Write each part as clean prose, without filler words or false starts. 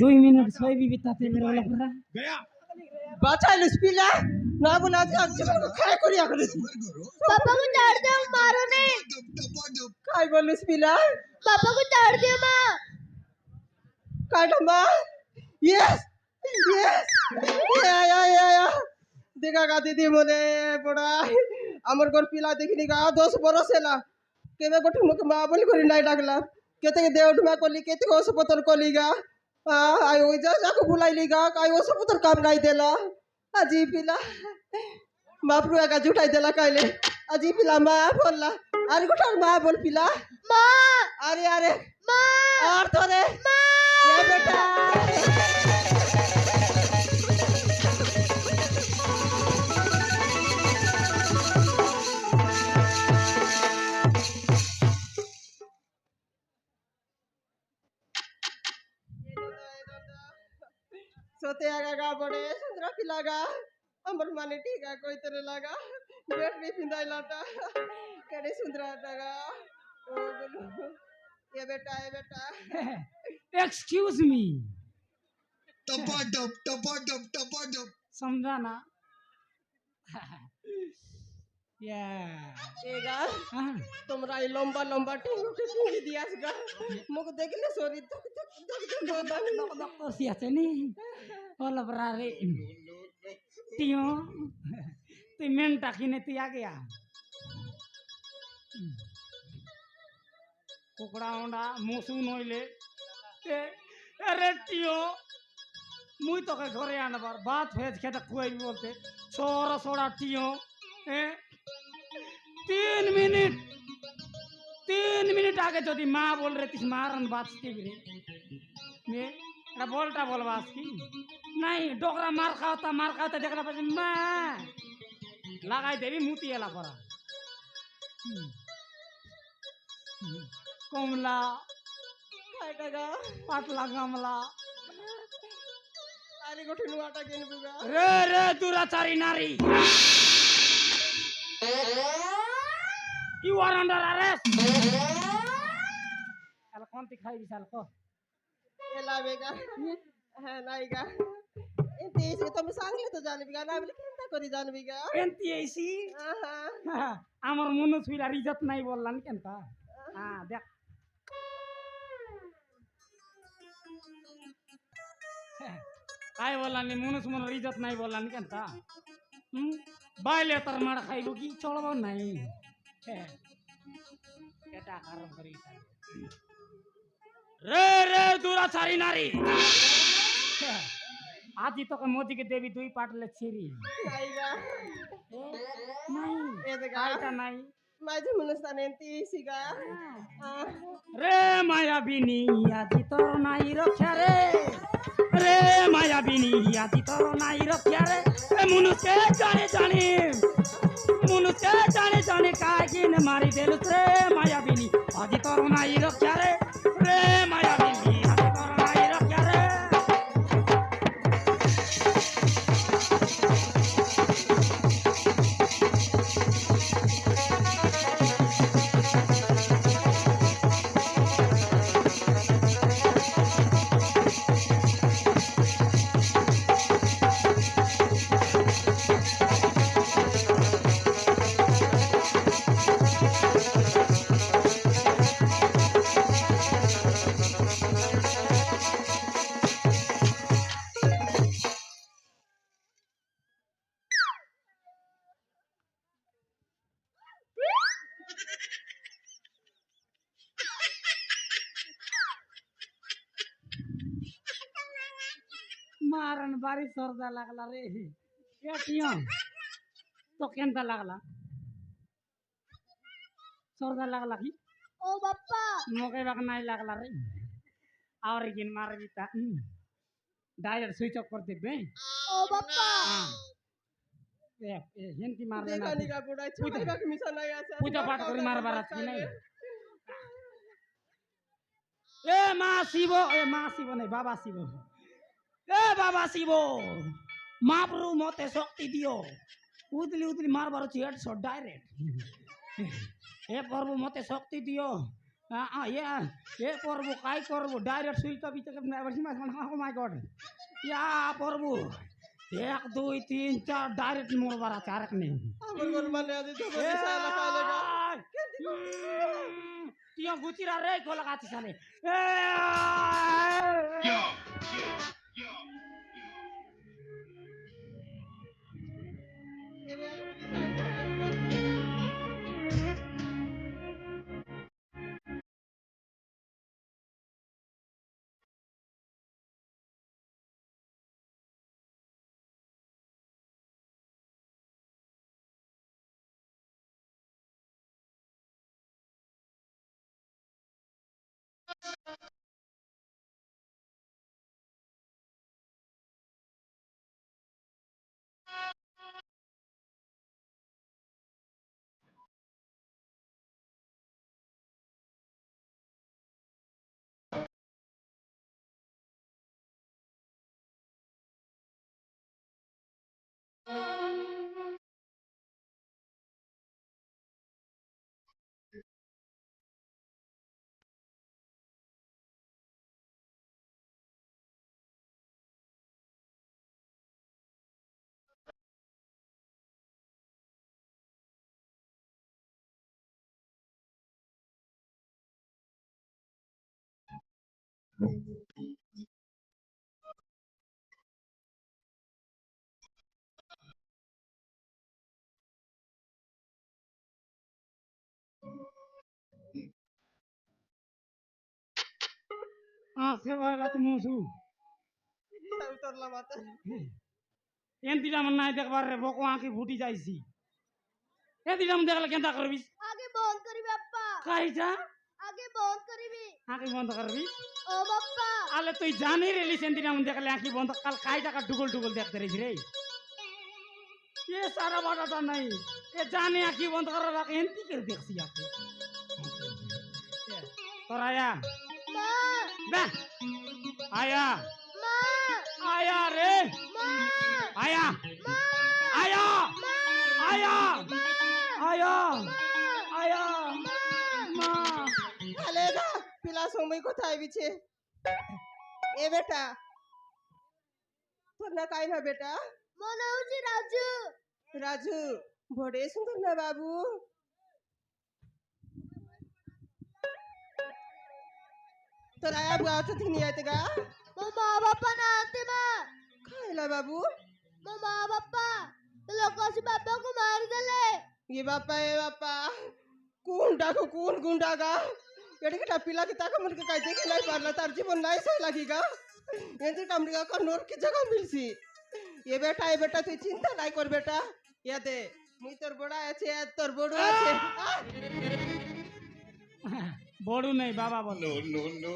2 minute ছবি বিতাতে বেরোলো পুরা বাঁচাইলিস পিলা না বলে আজ জীবন খায় করিয়া করেছি पापा को चार दे मारो नहीं খাই বলিস পিলা पापा को चार दे माँ কাটা মা ইয়েস ইয়েস দেখা গা দিদি মনে পড়া আমার ঘর পিলা দেখিনি গা 10 বরস হেলা কেবে গোটে মুখ মা বলি করি নাই ডাকলা কেতে দেউডমা কলি কেতে ওষপতর কলি গা আই ওই যা যাকে বুলাইলি গা আই ওষপতর কাম নাই দেলা আজি পিলা বাপরু একা জুটাই দেলা কাইলে আজি পিলা মা বললা আর গোটার মা বল পিলা माँ আরে আরে माँ আর ধরে এ বেটা सोते आगा गा बड़े सुंदरा पिलागा अमर माने ठीका कोई तेरे लगा बेट भी पिंदाई लाटा केड़े सुंदरा टागा ओ बोलो ये बेटा एक्सक्यूज मी टपा समझा ना या एगा हाँ তোমরা এই লম্বা লম্বা টিঙ্গি দিয়াস গা মুখ দেখলে শরীর ধক ধক করছি আছে নি হলো বরারে টিও তুই মেনটা কিনে তুই আগে আ কুকড়া ওন্ডা মসু নইলে আরে টিও মুই তোকে ঘরে আনবার ভাত ভেজ খেতে খুয়াইবি বলতে সরা সরা টিও 3 মিনিট আগে যদি মা বল রে তুই মারন বাঁচতে রে নে এটা বলটা বলবাস কি নাই ডোকরা মার খাওতা দেখলা পাচ্ছি মা লাগাই দেবি মুতি এলা পরা কমলা খাইটাগা পাতলা গামলা আরে গোটে নুয়াটা কিনবুগা রে দুরাচারী নারী You are under arrest. Al konti khai bisal ko. एला बेगा है नाइगा एंती इसे तुम सांगले तो जानबिगा ना बोले केनता करी जानबिगा Enti aisi. आहा Amar munus bila rijat nai bollan kenta. Dek. Kai bollan ni munus mon rijat nai bollan kenta. Baile tar mar khaibo ki cholbo nai. Eta karam kari रे दुराचारी नारी आजी तो मोदी के देवी दुई पाटले छिरी नाइगा नहीं ए बेगा आइता नहीं माझे मुनस्तान एंती सिगा रे माया बिनी आजी तो नाई रख्या रे माया बिनी आजी तो नाई रख्या रे मुनुके जाने कागिन मारी देलु रे माया बिनी आजी तो नाई रख्या रे माया बिनी आजी तो नाई रख्या रे मारन बारी सर्दा लागला रे एटियो तो केनता लागला सर्दा लागला की ओ बप्पा मोके बाक नाही लागला रे और गिन मार बीता डायरेक्ट स्विच ऑफ कर दे बे ओ बप्पा ए हेंती मार देना देखा निका बुढ़ा छोटा का मिशन आया सा पूजा पाठ करी मार बारात की नहीं ए मां शिवो नहीं बाबा शिवो ए बाबा शिवो महाप्रभु मते शक्ति दियो उदली मार बारो हेडशॉट डायरेक्ट हे प्रभु मते शक्ति दियो এ করবো কাই করবো ডাইরেক্ট সুইচ অফ ইচ্ছে ও মাই গড ইয়া করবো 1 2 3 4 ডাইরেক্ট মরবার আছে আর এক নেই আমার ঘর মানে আজ তো বলে সালা পালে গা তুই গুচিরা রে গোলা গাছি সালে সে ভাই তুমি মুসু উতরলা মাথা এনতিটা মন নাই দেখবার রে বকো আঁকি ফুটি যাইছি এদিটা মন দেখলে কেনতা করবি আগে বন্ধ করি বাপ্পা কাইটা আগে বন্ধ করিবি আঁকি বন্ধ করবি ও বাপ্পা আলে তুই জানি রে লিসেন্তিটা মন দেখলে আঁকি বন্ধ কাল কাই টাকা ডুগল ডুগল দেখতে রেছি রে ये सारा बाटा नहीं ये जाने आखी बंद कर रहा है एंटी कर देखसी आके और आया মা बे आया মা आया रे মা आया মা आया মা आया आया आया মা माँ আলে গা পিলা সময় কোথায় বিছে এ বেটা তোর না কাই না বেটা মনে হচ্ছে রাজু রাজু বড়ে সুন্দর না বাবু তোর আয়া বুয়া তো তিনি আইতে গা মো মা বাপ্পা না আনতে মা খাইলা বাবু মো মা বাপ্পা লোক আসি বাপ্পাকে মারি দিলে ये बापा কোন গুন্ডা গা এটাকে পিলা কি তাকে মনে কাই দেখে নাই পারলা তার জীবন নাই সই লাগিগা এতে কামড়িগা কর কি জায়গা মিলছি এ বেটা তুই চিন্তা নাই কর বেটা ইয়াতে মুই তোর বড়া আছে তোর বড় আছে बोलू नहीं बाबा बोल no.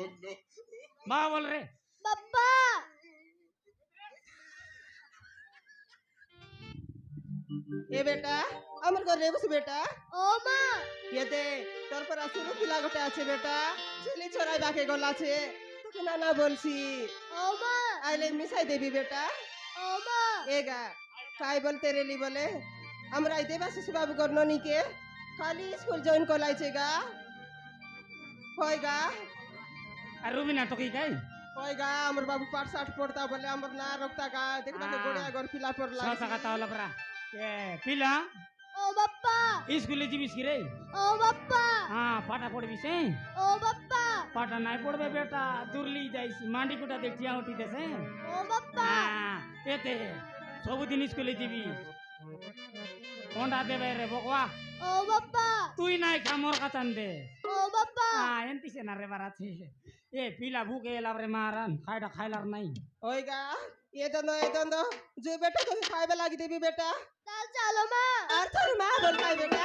बाबा बोल रे বাপ্পা এ বেটা আমার ঘরে বসে বেটা ও মা ইয়াতে তোর পর আসুরু পিলা গোটা আছে বেটা ছেলে ছড়াই বাকে গল আছে তোকে নানা বলছি ও মা আইলে মিশাই দেবি বেটা ও মা এগা কাই বলতে রেলি বলে আমরা এই দেবাশিস বাবু গর্ণনীকে খালি স্কুল জয়েন করাইছে গা হয় গা আর রুবিনা টকি গাই হয় গা আমার বাবু পাঠ সাঠ পড়তা বলে আমার না রক্তা গা দেখবা তো গোড়ে আগর পিলা পড়লা সব টাকা তাহলে পরা এ পিলা ও বাপ্পা স্কুলে যাবিস কি রে ও বাপ্পা হ্যাঁ পাটা পড়বি সে ও বাপ্পা পাটা নাই পড়বে বেটা দুর্লি যাইছি মান্ডি কুটা দেখ টিয়া উঠি দেছে ও বাপ্পা হ্যাঁ এতে সবদিন স্কুলে যাবি কোনটা দেবে রে বকবা ও বাপ্পা তুই নাই খামর কাতান দে ও বাপ্পা হ্যাঁ এনতিছে না রে বারাছে এ পিলা ভুকে এলাম রে মারান খাইটা খাইলার নাই ওই গা এ দন্দ যে বেটা তোকে খাইবে লাগি দেবি বেটা তাল চলো মা আর তোর মা বল খাই বেটা